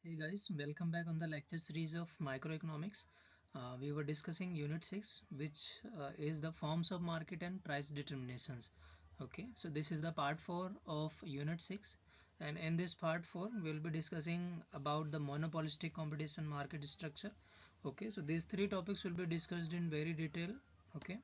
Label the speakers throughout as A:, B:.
A: Hey guys, welcome back on the lecture series of microeconomics. We were discussing unit 6, which is the forms of market and price determinations. Okay, so this is the part 4 of unit 6, and in this part 4 we'll be discussing about the monopolistic competition market structure. Okay, so these three topics will be discussed in very detail. Okay,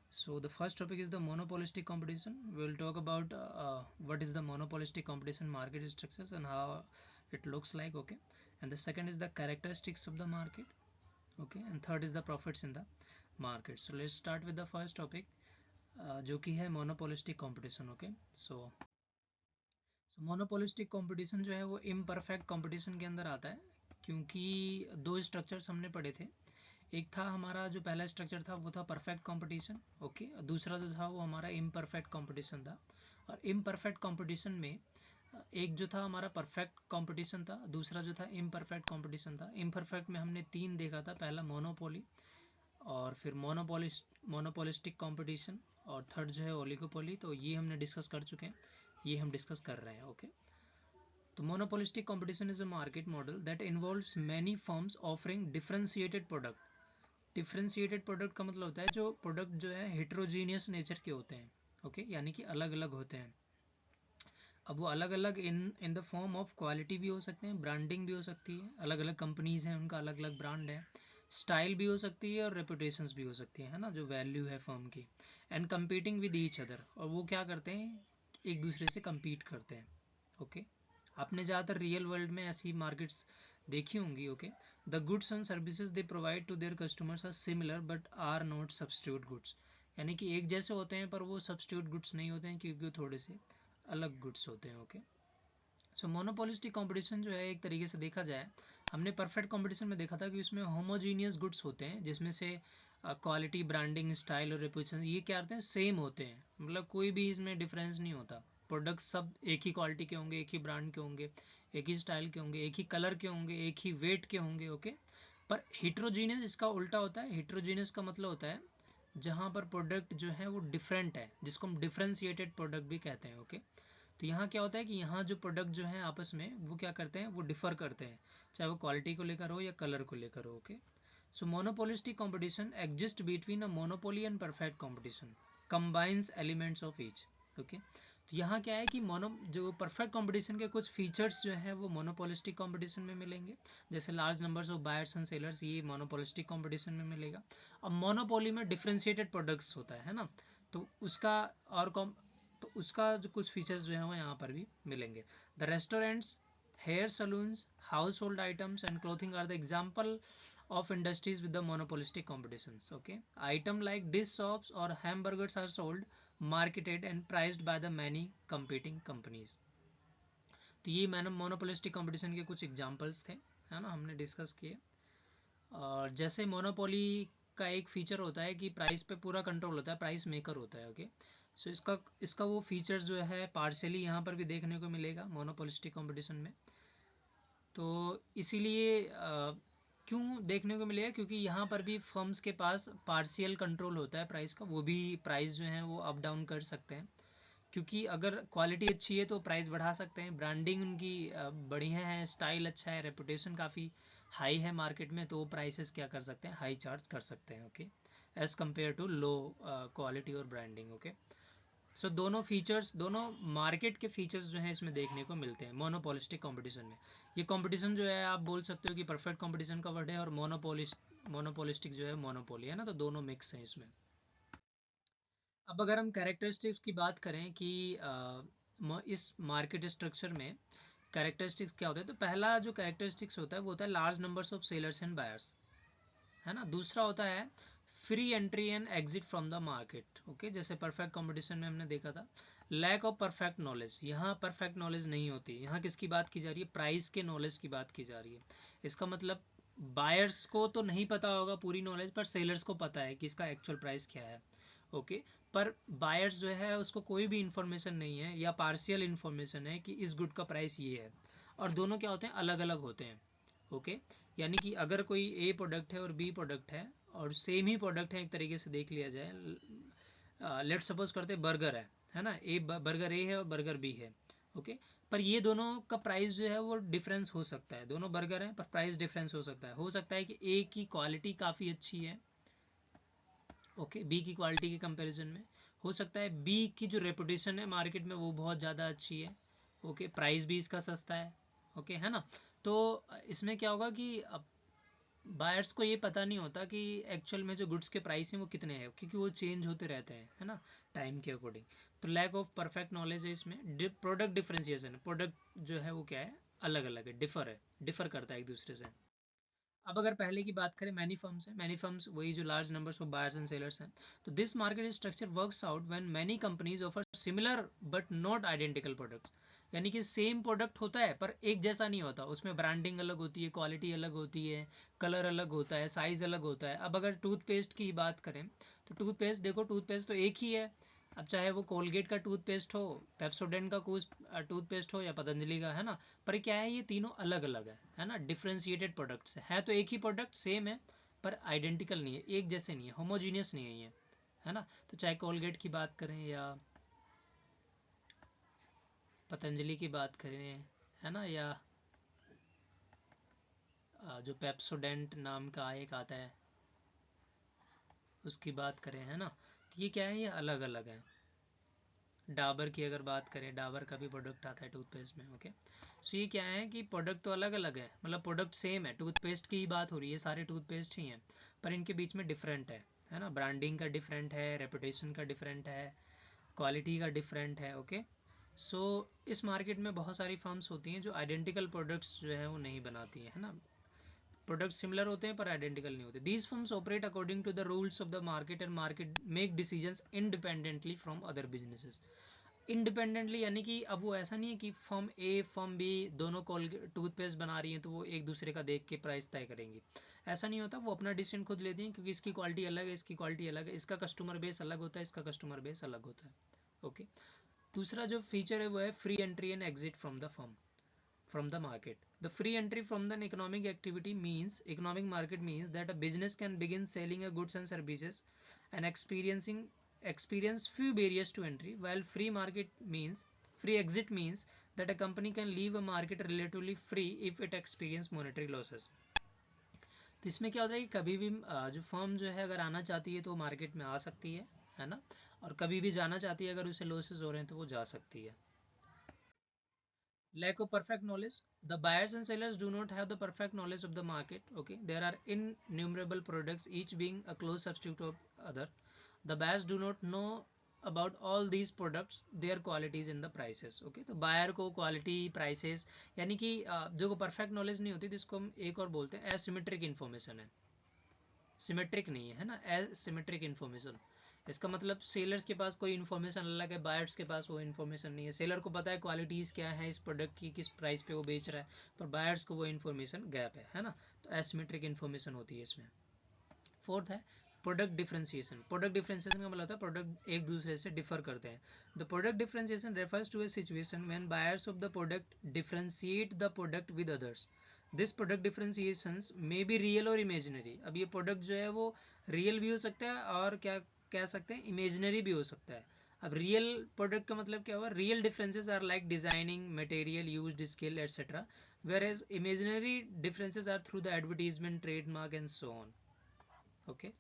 A: so the first topic is the monopolistic competition. We'll talk about what is the monopolistic competition market structures and how it looks like. Okay, and the second is the characteristics of the market. Okay, and third is the profits in the market. So let's start with the first topic, जो कि है monopolistic competition. Okay, so monopolistic competition जो है वो imperfect competition के अंदर आता है, क्योंकि दो स्ट्रक्चर्स हमने पढ़े थे. एक था हमारा जो पहला स्ट्रक्चर था वो था परफेक्ट कंपटीशन. ओके, दूसरा जो था वो हमारा इम्परफेक्ट कंपटीशन था. और इम्परफेक्ट कंपटीशन में एक जो था हमारा परफेक्ट कंपटीशन था, दूसरा जो था इम्परफेक्ट कंपटीशन था. इम्परफेक्ट में हमने तीन देखा था, पहला मोनोपोली, और फिर मोनोपोलिस्टिक कंपटीशन, और थर्ड जो है ओलिगोपोली. तो ये हमने डिस्कस कर चुके हैं, ये हम डिस्कस कर रहे हैं. ओके, तो monopolistic competition is a market model that involves many firms offering differentiated product. Differentiated product का मतलब होता है जो प्रोडक्ट जो है हेट्रोजीनियस नेचर के होते हैं. ओके, यानी कि अलग अलग होते हैं. अब वो अलग अलग in the form of quality भी हो सकते हैं, ब्रांडिंग भी हो सकती है, अलग अलग कंपनीज हैं उनका अलग अलग ब्रांड है, स्टाइल भी हो सकती है और रेपुटेशंस भी हो सकती है ना, जो वैल्यू है फर्म की. And competing with each other, और वो क्या करते हैं, एक दूसरे से कम्पीट करते हैं. ओके, आपने ज़्यादातर रियल वर्ल्ड में ऐसी मार्केट्स देखी होंगी. Okay, the goods and services they provide to their customers are similar but are not substitute goods. यानी कि एक जैसे होते हैं पर वो सब्स्टिट्यूट गुड्स नहीं होते हैं, क्योंकि वो थोड़े से अलग गुड्स होते हैं. ओके, सो मोनोपोलिस्टिक कंपटीशन जो है एक तरीके से देखा जाए, हमने परफेक्ट कंपटीशन में देखा था कि उसमें होमोजीनियस गुड्स होते हैं, जिसमें से क्वालिटी, ब्रांडिंग, स्टाइल और रेपुटेशन ये क्या होते हैं, सेम होते हैं. मतलब कोई भी इसमें डिफरेंस नहीं होता. प्रोडक्ट सब एक ही क्वालिटी के होंगे, एक ही ब्रांड के होंगे, एक ही स्टाइल के होंगे, एक ही कलर के होंगे, एक ही वेट के होंगे. ओके, पर हिट्रोजीनियस इसका उल्टा होता है. हिट्रोजीनियस का मतलब होता है जहाँ पर प्रोडक्ट जो है वो डिफरेंट है, जिसको हम डिफरेंशिएटेड प्रोडक्ट भी कहते हैं. ओके, तो यहाँ क्या होता है कि यहाँ जो प्रोडक्ट जो है आपस में वो क्या करते हैं, वो डिफर करते हैं, चाहे वो क्वालिटी को लेकर हो या कलर को लेकर हो. Okay, so monopolistic competition exist between a monopoly and perfect competition, combines elements of each. Okay, तो यहाँ क्या है कि मोनो जो परफेक्ट कंपटीशन के कुछ फीचर्स जो है वो मोनोपोलिस्टिक कंपटीशन में मिलेंगे, जैसे large numbers of buyers and sellers, ये मोनोपोलिस्टिक कंपटीशन में मिलेगा. अब मोनोपोली में डिफरेंशिएटेड प्रोडक्ट्स होता है ना, तो उसका और तो उसका जो कुछ फीचर्स जो है वो यहाँ पर भी मिलेंगे. The restaurants, hair salons, household items and clothing are the example of industries with the monopolistic competitions. Okay, item like dish soaps or hamburgers are sold, marketed and priced by the many competing companies. तो ये मैंने monopolistic competition के कुछ examples थे, है ना, हमने discuss किए. और जैसे मोनोपोली का एक फीचर होता है कि प्राइस पे पूरा कंट्रोल होता है, प्राइस मेकर होता है. ओके, सो इसका इसका वो फीचर्स जो है पार्शियली यहाँ पर भी देखने को मिलेगा मोनोपोलिस्टिक कंपटीशन में. तो इसीलिए क्यों देखने को मिलेगा, क्योंकि यहाँ पर भी फर्म्स के पास पार्शियल कंट्रोल होता है प्राइस का, वो भी प्राइस जो है वो अप डाउन कर सकते हैं. क्योंकि अगर क्वालिटी अच्छी है तो प्राइस बढ़ा सकते हैं, ब्रांडिंग उनकी बढ़िया है, स्टाइल अच्छा है, रेपुटेशन काफ़ी हाई है मार्केट में, तो वो प्राइसेस क्या कर सकते हैं, हाई चार्ज कर सकते हैं. Okay, as compare to low quality और ब्रांडिंग. ओके, सो दोनों फीचर्स, दोनों मार्केट के फीचर्स जो हैं इसमें देखने को मिलते हैं मोनोपोलिस्टिक कंपटीशन में. ये कंपटीशन जो है आप बोल सकते हो कि परफेक्ट कंपटीशन का वर्ड है, और मोनोपोलिस्टिक जो है मोनोपोली है ना, तो दोनों मिक्स हैं इसमें. अब अगर हम कैरेक्टरिस्टिक्स की बात करें कि इस मार्केट स्ट्रक्चर में कैरेक्टरिस्टिक्स क्या होता है, तो पहला जो कैरेक्टरिस्टिक्स होता है वो होता है large numbers of sellers and buyers, है ना. दूसरा होता है free entry and exit from the market. Okay, जैसे परफेक्ट कंपटीशन में हमने देखा था. लैक ऑफ परफेक्ट नॉलेज, यहाँ परफेक्ट नॉलेज नहीं होती. यहाँ किसकी बात की जा रही है, प्राइस के नॉलेज की बात की जा रही है. इसका मतलब बायर्स को तो नहीं पता होगा पूरी नॉलेज, पर सेलर्स को पता है कि इसका एक्चुअल प्राइस क्या है. ओके, पर बायर्स जो है उसको कोई भी इंफॉर्मेशन नहीं है, या पार्शियल इंफॉर्मेशन है कि इस गुड का प्राइस ये है, और दोनों क्या होते हैं, अलग अलग होते हैं. ओके, यानी कि अगर कोई ए प्रोडक्ट है और बी प्रोडक्ट है, और सेम ही प्रोडक्ट है एक तरीके से देख लिया जाए, लेट सपोज करते बर्गर है ना, बर्गर ए है और बर्गर बी है. ओके। पर ये दोनों का प्राइस जो है वो डिफरेंस हो सकता है, दोनों बर्गर हैं पर प्राइस डिफरेंस हो सकता है कि ए की क्वालिटी काफ़ी अच्छी है, ओके, बी की क्वालिटी के कंपैरिजन में। हो सकता है बी की जो रेपुटेशन है मार्केट में वो बहुत ज़्यादा अच्छी है, ओके, प्राइस भी इसका सस्ता है, ओके, है ना। तो इसमें क्या होगा कि बायर्स को ये पता नहीं होता कि एक्चुअल में जो गुड्स के प्राइस हैं वो कितने हैं, क्योंकि वो चेंज होते रहते हैं, है ना, टाइम के अकॉर्डिंग। तो लैक ऑफ परफेक्ट नॉलेज है इसमें। प्रोडक्ट डिफ्रेंसिएशन, प्रोडक्ट जो है वो क्या है, अलग अलग है, डिफर करता है एक दूसरे से। अब अगर पहले की बात करें, मैनी फर्म्स है, मैनी फर्म्स वही जो large numbers of buyers and sellers हैं। तो this market structure works out when many companies offer similar but not identical products. यानी कि सेम प्रोडक्ट होता है पर एक जैसा नहीं होता, उसमें ब्रांडिंग अलग होती है, क्वालिटी अलग होती है, कलर अलग होता है, साइज अलग होता है। अब अगर टूथपेस्ट की बात करें तो टूथपेस्ट देखो, टूथपेस्ट तो एक ही है। अब चाहे वो कोलगेट का टूथपेस्ट हो, पेप्सोडेंट का कुछ टूथपेस्ट हो, या पतंजलि का, है ना, पर क्या है, ये तीनों अलग अलग है ना, डिफ्रेंशिएटेड प्रोडक्ट्स है तो एक ही प्रोडक्ट सेम है पर आइडेंटिकल नहीं है, एक जैसे नहीं है, होमोजीनियस नहीं है ये, है ना। तो चाहे कोलगेट की बात करें या पतंजलि की बात करें, है ना, या जो पेप्सोडेंट नाम का एक आता है उसकी बात करें, है ना, तो ये क्या है, ये अलग अलग है। डाबर की अगर बात करें, डाबर का भी प्रोडक्ट आता है टूथपेस्ट में, ओके। सो ये क्या है कि प्रोडक्ट तो अलग अलग है, मतलब प्रोडक्ट सेम है, टूथपेस्ट की ही बात हो रही है, सारे टूथपेस्ट ही हैं, पर इनके बीच में डिफरेंट है ना, ब्रांडिंग का डिफरेंट है, रेपुटेशन का डिफरेंट है, क्वालिटी का डिफरेंट है, ओके। सो इस मार्केट में बहुत सारी फर्म्स होती हैं जो आइडेंटिकल प्रोडक्ट्स जो है वो नहीं बनाती हैं, है ना, प्रोडक्ट सिमिलर होते हैं पर आइडेंटिकल नहीं होते। These firms operate according to the rules of the market and market make decisions independently from other businesses. Independently यानी कि अब वो ऐसा नहीं है कि फर्म ए फर्म बी दोनों कोलगेट टूथपेस्ट बना रही हैं तो वो एक दूसरे का देख के प्राइस तय करेंगी, ऐसा नहीं होता। वो अपना डिसीजन खुद लेती हैं, क्योंकि इसकी क्वालिटी अलग है, इसकी क्वालिटी अलग है, इसका कस्टमर बेस अलग होता है, इसका कस्टमर बेस अलग होता है, ओके। दूसरा जो फीचर है वो है free entry and exit from the firm, from the market. The free entry from the economic activity means economic market means that a business can begin selling a goods and services and experience few barriers to entry, while free exit means that a company can leave a market relatively free if it experience monetary losses. तो इसमें क्या होता है कि कभी भी जो firm जो है अगर आना चाहती है तो मार्केट में आ सकती है ना, और कभी भी जाना चाहती है अगर उसे लॉसेस हो रहे हैं तो वो जा सकती है। Lack of perfect knowledge, the buyers and sellers do not have the perfect knowledge of the market, okay. There are innumerable products, each being a close substitute of other. The buyers do not know about all these products, their qualities and the prices, okay. तो buyer को quality, prices, यानी कि जो perfect knowledge नहीं होती, जिसको हम एक और बोलते हैं एसिमेट्रिक इन्फॉर्मेशन है, सिमेट्रिक नहीं है ना, एसिमेट्रिक इन्फॉर्मेशन। इसका मतलब सेलर्स के पास कोई इन्फॉर्मेशन अलग है, बायर्स के पास वो इन्फॉर्मेशन नहीं है। सेलर को पता है क्वालिटीज़ क्या है इस प्रोडक्ट की, किस प्राइस पे वो बेच रहा है, पर बायर्स को वो इन्फॉर्मेशन गैप है ना, तो एसिमेट्रिक इन्फॉर्मेशन होती है इसमें। फोर्थ है प्रोडक्ट डिफरेंशिएशन। प्रोडक्ट डिफरेंशिएशन का मतलब होता है प्रोडक्ट एक दूसरे से डिफर करते हैं। The product differentiation refers to a situation when buyers of the product differentiate the product with others. This product differentiations may be real और इमेजिनरी। अब ये प्रोडक्ट जो है वो रियल भी हो सकता है और क्या कह सकते हैं, इमेजिनरी भी हो सकता है। अब रियल प्रोडक्ट का मतलब क्या हुआ, real differences are like designing, material used, skill etcetera, whereas imaginary differences are through the advertisement, trademark and so on, okay.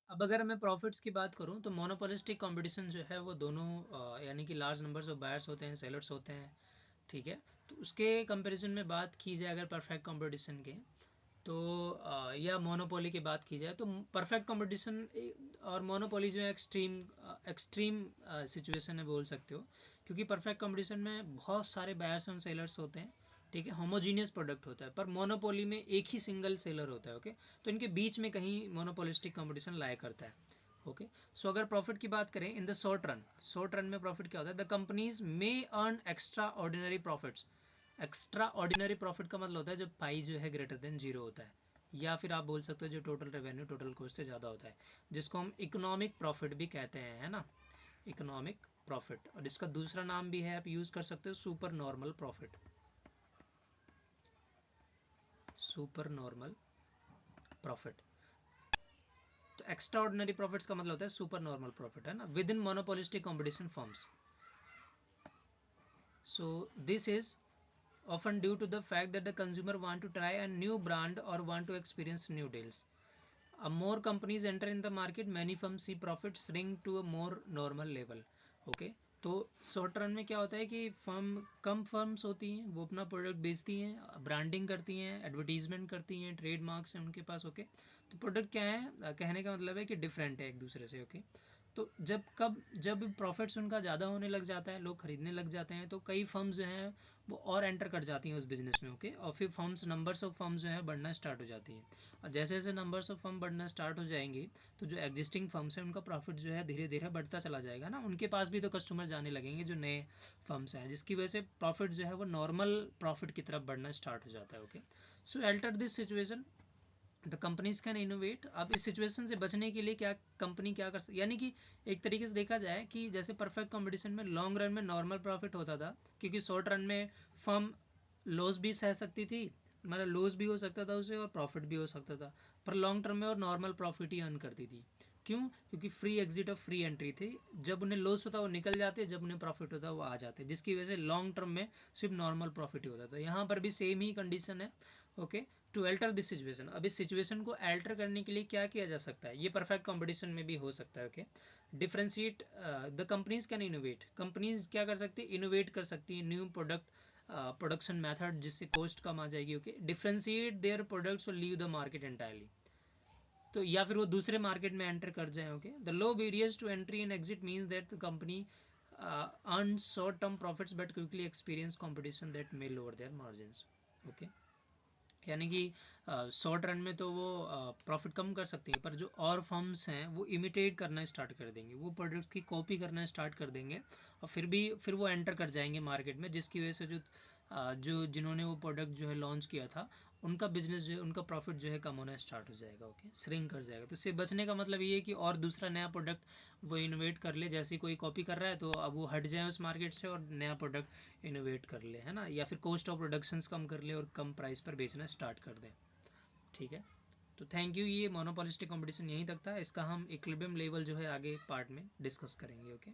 A: अब अगर मैं प्रॉफिट्स की बात करूं तो मोनोपोलिस्टिक कंपटीशन जो है वो दोनों यानी कि लार्ज नंबर्स ऑफ बायर्स होते हैं, सेलर्स होते हैं, ठीक है। तो उसके कंपैरिजन में बात की जाए अगर परफेक्ट कंपटीशन के, तो या मोनोपोली की बात की जाए तो परफेक्ट कंपटीशन और मोनोपोली जो है एक्सट्रीम सिचुएशन है बोल सकते हो, क्योंकि परफेक्ट कंपटीशन में बहुत सारे बायर्स और सेलर्स होते हैं, ठीक है, होमोजीनियस प्रोडक्ट होता है, पर मोनोपोली में एक ही सिंगल सेलर होता है, ओके। तो इनके बीच में कहीं मोनोपोलिस्टिक कंपटीशन लाया करता है, ओके। सो अगर प्रॉफिट की बात करें इन द शॉर्ट रन में प्रॉफिट क्या होता है, the companies may earn extra ordinary profits. Extra ordinary profit का मतलब होता है जब पाई जो है ग्रेटर देन जीरो होता है, या फिर आप बोल सकते हो जो टोटल रेवेन्यू टोटल कॉस्ट से ज़्यादा होता है, जिसको हम इकोनॉमिक प्रॉफिट भी कहते हैं, है ना, इकोनॉमिक प्रॉफिट। और इसका दूसरा नाम भी है, आप यूज़ कर सकते हो super normal profit, super normal profit. तो एक्स्ट्रा ऑर्डिनरी प्रॉफिट्स का मतलब होता है सुपर नॉर्मल प्रॉफिट, है ना, with in monopolistic competition firms. So this is often due to the fact that the consumer want to try a new brand or want to experience new deals. More companies enter in the market, many firms see profits shrink to a more normal level. Okay, तो short run में क्या होता है कि कम firms होती हैं, वो अपना प्रोडक्ट बेचती हैं, ब्रांडिंग करती हैं, एडवर्टीजमेंट करती हैं, ट्रेडमार्क्स हैं उनके पास. ओके, तो प्रोडक्ट क्या है, कहने का मतलब है कि डिफरेंट है एक दूसरे से. ओके, तो जब प्रॉफिट्स उनका ज़्यादा होने लग जाता है, लोग खरीदने लग जाते हैं, तो कई फर्म्स जो हैं वो और एंटर कर जाती हैं उस बिज़नेस में. ओके, और फिर नंबर्स ऑफ फर्म्स जो है बढ़ना स्टार्ट हो जाती हैं. और जैसे जैसे नंबर्स ऑफ फर्म बढ़ना स्टार्ट हो जाएंगे तो जो एग्जिस्टिंग फर्म्स हैं उनका प्रॉफिट जो है धीरे धीरे बढ़ता चला जाएगा ना, उनके पास भी तो कस्टमर जाने लगेंगे जो नए फर्म्स हैं, जिसकी वजह से प्रॉफिट जो है वो नॉर्मल प्रॉफिट की तरफ बढ़ना स्टार्ट हो जाता है. Okay, so alter this situation the companies can innovate. अब इस सिचुएशन से बचने के लिए क्या कंपनी क्या कर सकती, यानी कि एक तरीके से देखा जाए कि जैसे परफेक्ट कंपटीशन में लॉन्ग रन में नॉर्मल प्रॉफिट होता था, क्योंकि शॉर्ट रन में फर्म लॉस भी सह सकती थी, मतलब लॉस भी हो सकता था उसे और प्रॉफिट भी हो सकता था, पर लॉन्ग टर्म में और नॉर्मल प्रॉफिट ही अर्न करती थी. क्यों? क्योंकि फ्री एग्जिट और फ्री एंट्री थी, जब उन्हें लॉस होता वो निकल जाते, जब उन्हें प्रॉफिट होता वो आ जाते, जिसकी वजह से लॉन्ग टर्म में सिर्फ नॉर्मल प्रॉफिट ही होता था. यहाँ पर भी सेम ही कंडीशन है. Okay, to alter this situation. अब इस सिचुएशन को अल्टर करने के लिए क्या किया जा सकता है, ये परफेक्ट कंपटीशन में भी हो सकता है. Okay, differentiate the companies can innovate. Companies क्या कर सकती है, इनोवेट कर सकती है न्यू प्रोडक्ट प्रोडक्शन मेथड, जिससे कॉस्ट कम आ जाएगी. ओके, डिफ्रेंशिएट देयर प्रोडक्ट्स और लीव द मार्केट एंटायरली. तो या फिर वो दूसरे मार्केट में एंटर कर जाए. Okay, the low barriers to entry and exit means that the company earn short term profits but quickly experience competition that may lower their margins. Okay, यानी कि शॉर्ट रन में तो वो प्रॉफिट कम कर सकती है, पर जो और फर्म्स हैं वो इमिटेट करना स्टार्ट कर देंगे, वो प्रोडक्ट्स की कॉपी करना स्टार्ट कर देंगे, और फिर वो एंटर कर जाएंगे मार्केट में, जिसकी वजह से जो जिन्होंने वो प्रोडक्ट जो है लॉन्च किया था उनका बिजनेस जो है, उनका प्रॉफिट जो है कम होना स्टार्ट हो जाएगा. ओके, श्रिंक कर जाएगा. तो इससे बचने का मतलब ये है कि और दूसरा नया प्रोडक्ट वो इनोवेट कर ले, जैसे कोई कॉपी कर रहा है तो अब वो हट जाए उस मार्केट से और नया प्रोडक्ट इनोवेट कर ले, है ना, या फिर कॉस्ट ऑफ प्रोडक्शंस कम कर ले और कम प्राइस पर बेचना स्टार्ट कर दें. ठीक है, तो थैंक यू. ये मोनोपोलिस्टिक कंपटीशन यहीं तक था, इसका हम इक्विलिब्रियम लेवल जो है आगे पार्ट में डिस्कस करेंगे. ओके.